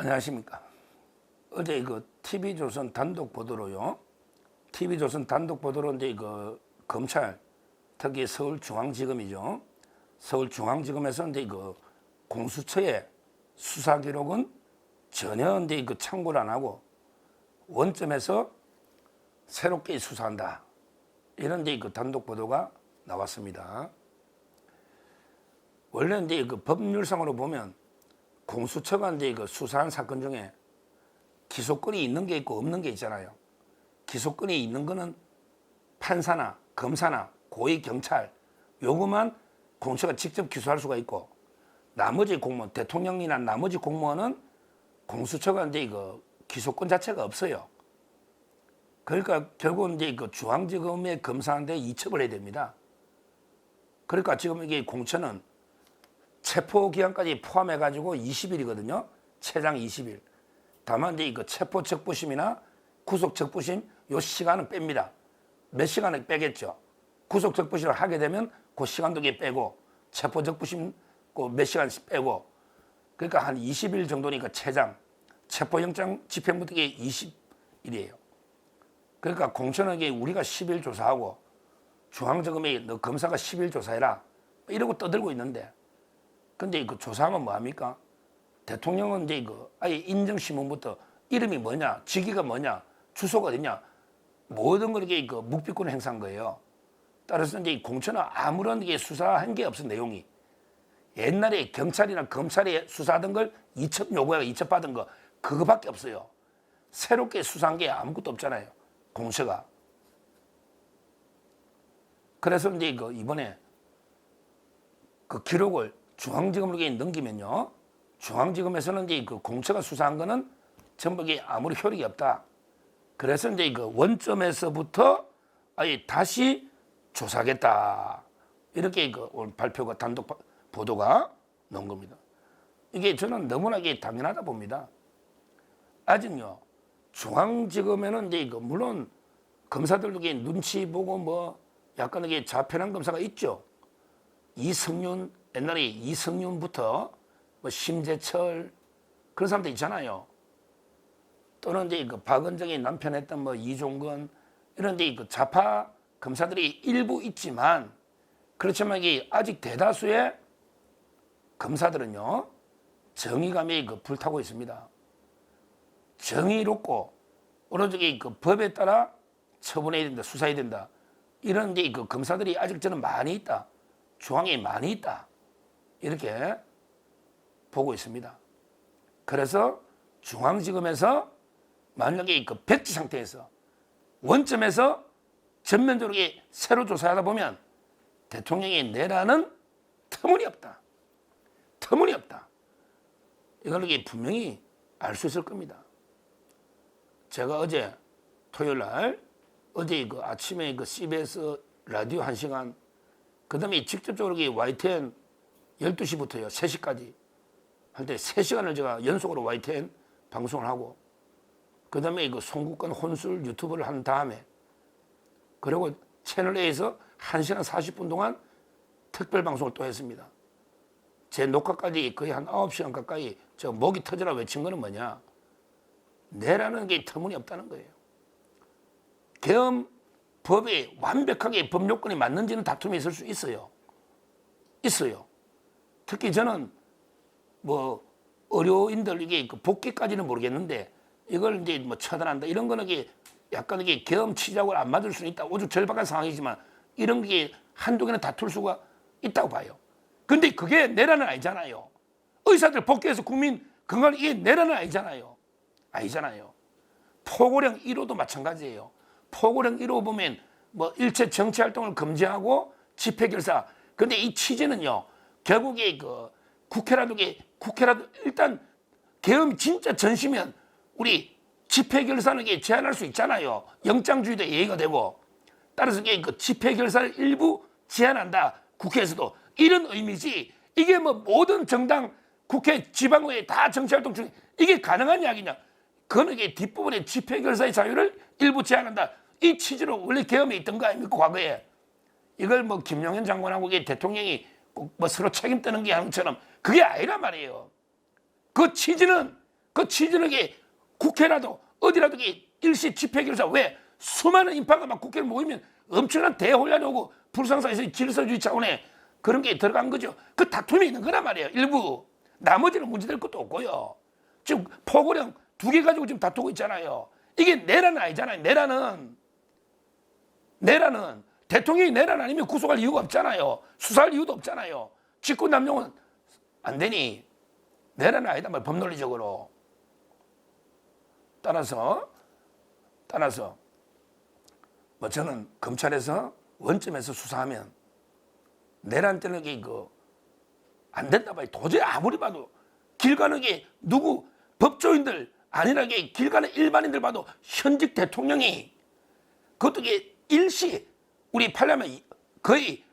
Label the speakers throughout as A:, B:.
A: 안녕하십니까. 어제 TV조선 단독 보도로요. TV조선 단독 보도로 이제 검찰, 특히 서울중앙지검이죠. 서울중앙지검에서 이제 공수처의 수사 기록은 전혀 이제 참고를 안 하고 원점에서 새롭게 수사한다. 이런 이제 단독 보도가 나왔습니다. 원래 이제 법률상으로 보면 공수처가 이제 수사한 사건 중에 기소권이 있는 게 있고 없는 게 있잖아요. 기소권이 있는 거는 판사나 검사나 고위 경찰 요것만 공수처가 직접 기소할 수가 있고, 나머지 공무원, 대통령이나 나머지 공무원은 공수처가 이제 기소권 자체가 없어요. 그러니까 결국은 이제 중앙지검의 검사한테 이첩을 해야 됩니다. 그러니까 지금 이게 공처는 체포 기한까지 포함해가지고 20일이거든요. 최장 20일. 다만 이제 체포 적부심이나 구속 적부심 요 시간은 뺍니다. 몇 시간을 빼겠죠. 구속 적부심을 하게 되면 그 시간도 빼고, 체포 적부심 몇 시간씩 빼고, 그러니까 한 20일 정도니까 최장. 체포영장 집행부터 20일이에요. 그러니까 공처는 우리가 10일 조사하고 중앙지검이 너 검사가 10일 조사해라 이러고 떠들고 있는데, 근데 조사하면 뭐합니까? 대통령은 이제 아예 인정신문부터 이름이 뭐냐, 직위가 뭐냐, 주소가 어디냐, 모든 걸 이렇게 묵비권을 행사한 거예요. 따라서 이제 공처는 아무런 수사한 게 없어, 내용이. 옛날에 경찰이나 검찰이 수사하던 걸 이첩 요구해서 이첩받은 거, 그거밖에 없어요. 새롭게 수사한 게 아무것도 없잖아요, 공처가. 그래서 이제 이번에 그 기록을 중앙지검으로 넘기면요, 중앙지검에서는 이제 공처가 수사한 거는 전부 아무리 효력이 없다. 그래서 이제 원점에서부터 아예 다시 조사하겠다. 이렇게 오늘 발표가 단독 보도가 나온 겁니다. 이게 저는 너무나 당연하다 봅니다. 아직요, 중앙지검에는 이제 물론 검사들도 눈치 보고 뭐 약간 자편한 검사가 있죠. 이성윤, 옛날에 이성윤부터 뭐 심재철 그런 사람들 있잖아요. 또는 이제 박은정의 남편 했던 뭐 이종건 이런 데 좌파 검사들이 일부 있지만, 그렇지만 이게 아직 대다수의 검사들은요, 정의감이 불타고 있습니다. 정의롭고 오로지 법에 따라 처분해야 된다, 수사해야 된다. 이런 이제 검사들이 아직 저는 많이 있다. 중앙에 많이 있다. 이렇게 보고 있습니다. 그래서 중앙지검에서 만약에 백지 상태에서 원점에서 전면적으로 새로 조사하다 보면 대통령의 내란은 터무니없다. 터무니없다. 이걸 분명히 알 수 있을 겁니다. 제가 어제 토요일 날 어제 아침에 CBS 라디오 1시간, 그 다음에 직접적으로 YTN 12시부터요 3시까지 할 때 3시간을 제가 연속으로 YTN 방송을 하고, 그 다음에 송국권 혼술 유튜브를 한 다음에, 그리고 채널A에서 1시간 40분 동안 특별 방송을 또 했습니다. 제 녹화까지 거의 한 9시간 가까이 제가 목이 터져라 외친 거는 뭐냐, 내라는 게 터무니없다는 거예요. 계엄법에 완벽하게 법요건이 맞는지는 다툼이 있을 수 있어요. 있어요. 특히 저는 뭐 의료인들 복귀까지는 모르겠는데, 이걸 이제 뭐 처단한다 이런 거는 약간 계엄 취작을 안 맞을 수는 있다. 오죽 절박한 상황이지만 이런 게 한두 개는 다툴 수가 있다고 봐요. 근데 그게 내란은 아니잖아요. 의사들 복귀해서 국민 건강, 이게 내란은 아니잖아요. 아니잖아요. 포고령 1호도 마찬가지예요. 포고령 1호 보면 뭐 일체 정치 활동을 금지하고 집회 결사. 근데 이 취지는요, 결국에 국회라도 일단 계엄 진짜 전시면 우리 집회 결사는 제한할 수 있잖아요. 영장주의도 예의가 되고. 따라서 집회 결사를 일부 제한한다, 국회에서도. 이런 의미지. 이게 뭐 모든 정당, 국회, 지방의회 다 정치활동 중에 이게 가능한 이야기냐. 그거는 뒷부분에 집회 결사의 자유를 일부 제한한다. 이 취지로 원래 계엄에 있던 거 아닙니까, 과거에. 이걸 뭐 김용현 장관하고 대통령이 꼭 뭐 서로 책임 뜨는 게 하는 것처럼 그게 아니란 말이에요. 그 취지는 그 치질하게 국회라도 어디라도 일시 집회결사 왜 수많은 인파가 막 국회를 모이면 엄청난 대혼란이 오고 불상사에서 질서주의 차원에 그런 게 들어간 거죠. 그 다툼이 있는 거란 말이에요. 일부. 나머지는 문제될 것도 없고요. 지금 포고령 2개 가지고 지금 다투고 있잖아요. 이게 내란은 아니잖아요. 내란은 대통령이 내란 아니면 구속할 이유가 없잖아요. 수사할 이유도 없잖아요. 직권남용은 안 되니 내란은 아니다 말 법논리적으로. 따라서 뭐 저는 검찰에서 원점에서 수사하면 내란 때는 안 된다 봐요. 도저히 아무리 봐도 길 가는 게 누구 법조인들 아니라 길 가는 일반인들 봐도 현직 대통령이 그것도 일시 우리 파르라멘 거의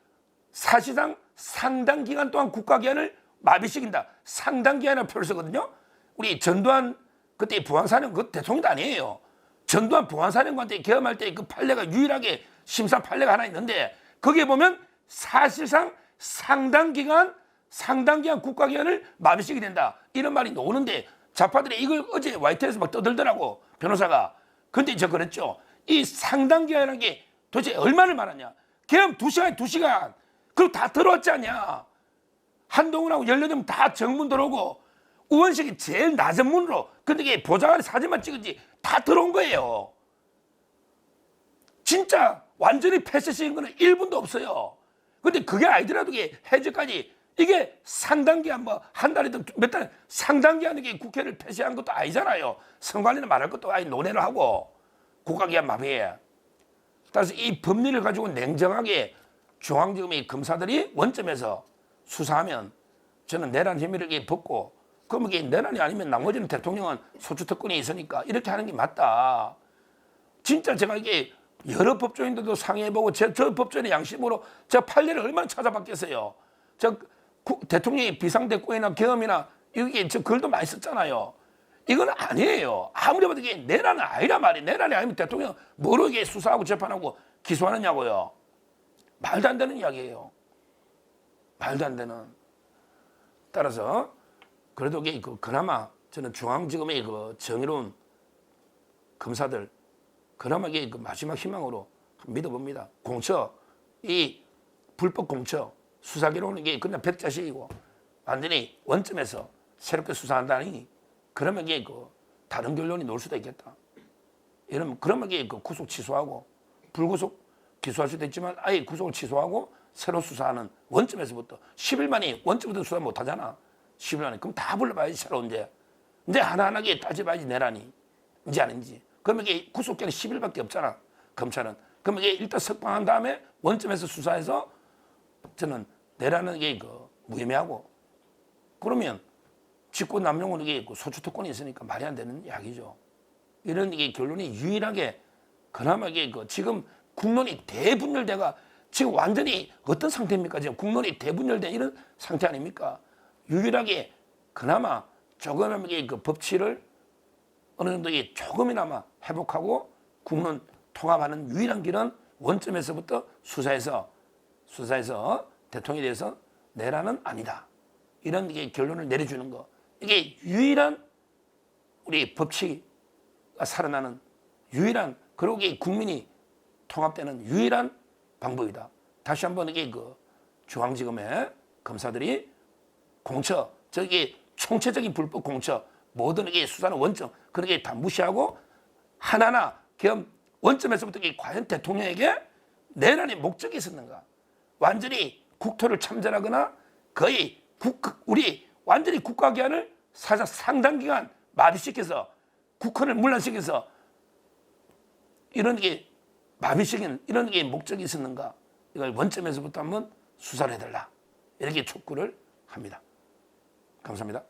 A: 사실상 상당 기간 동안 국가기관을 마비시킨다. 상당 기간이라는 표를 쓰거든요. 우리 전두환 그때 부안사령 그 대통령도 아니에요. 전두환 부안사령관한테 계엄할 때 그 판례가 유일하게 심사 판례가 하나 있는데 거기에 보면 사실상 상당 기간 국가기관을 마비시키게 된다. 이런 말이 나오는데 좌파들이 이걸 어제 YTN에서 막 떠들더라고 변호사가. 근데 저 그랬죠. 이 상당 기간이라는 게 도대체 얼마를 말하냐. 계엄 2시간 그리고 다 들어왔지 않냐. 한동훈하고 18명 다 정문 들어오고 우원식이 제일 낮은 문으로 근데 이게 보좌관이 사진만 찍은지 다 들어온 거예요. 진짜 완전히 패스시킨 거는 1분도 없어요. 근데 그게 아니더라도 해제까지 이게 상당기한 뭐 한 달이든 몇 달 상당기한 게 국회를 폐쇄한 것도 아니잖아요. 선관위는 말할 것도 아니 논의를 하고 국가기관 마비해. 따라서 이 법리를 가지고 냉정하게 중앙지검의 검사들이 원점에서 수사하면 저는 내란 혐의를 벗고 그럼 이게 내란이 아니면 나머지는 대통령은 소추특권이 있으니까 이렇게 하는 게 맞다. 진짜 제가 이게 여러 법조인들도 상의해보고 저 법조인의 양심으로 제가 판례를 얼마나 찾아봤겠어요. 대통령이 비상대권이나 계엄이나 이게 저 글도 많이 썼잖아요. 이건 아니에요. 아무리 봐도 이게 내란은 아니란 말이에요. 내란이 아니면 대통령 뭐로 이게 수사하고 재판하고 기소하느냐고요. 말도 안 되는 이야기예요. 말도 안 되는. 따라서 그래도 이게 그나마 저는 중앙지검의 정의로운 검사들 그나마 이게 마지막 희망으로 믿어봅니다. 공처, 이 불법 공처 수사기록은 이게 그냥 백자식이고 완전히 원점에서 새롭게 수사한다니 그러면 이게 다른 결론이 나올 수도 있겠다. 그러면 이게 구속 취소하고 불구속 기소할 수도 있지만 아예 구속을 취소하고 새로 수사하는 원점에서부터 10일 만에 원점부터 수사 못하잖아. 10일 만에 그럼 다 불러봐야지 새로 이제 하나하나게 따져봐야지 내란이 인지 아닌지. 그러면 이게 구속기간이 10일밖에 없잖아. 검찰은. 그러면 이게 일단 석방한 다음에 원점에서 수사해서 저는 내란은 이게 무혐의하고 그러면 직권남용은 이게 소추특권이 있으니까 말이 안 되는 이야기죠. 이런 이게 결론이 유일하게 그나마 이게 지금 국론이 대분열대가 지금 완전히 어떤 상태입니까? 지금 국론이 대분열된 이런 상태 아닙니까? 유일하게 그나마 조금이나마 이게 법치를 어느 정도 이게 조금이나마 회복하고 국론 통합하는 유일한 길은 원점에서부터 수사해서 대통령에 대해서 내란은 아니다. 이런 게 결론을 내려주는 거. 이게 유일한 우리 법치가 살아나는 유일한 그리고 이게 국민이 통합되는 유일한 방법이다. 다시 한번 이게 중앙지검의 검사들이 공처, 저기 총체적인 불법 공처, 모든 이게 수사는 원점, 그렇게 다 무시하고 하나하나 겸 원점에서부터 이게 과연 대통령에게 내란의 목적이 있었는가? 완전히 국토를 참전하거나 거의 우리 완전히 국가기관을 상당 기간 마비시켜서 국헌을 문란시켜서 이런 게 마비시키는 이런 게 목적이 있었는가? 이걸 원점에서부터 한번 수사를 해달라. 이렇게 촉구를 합니다. 감사합니다.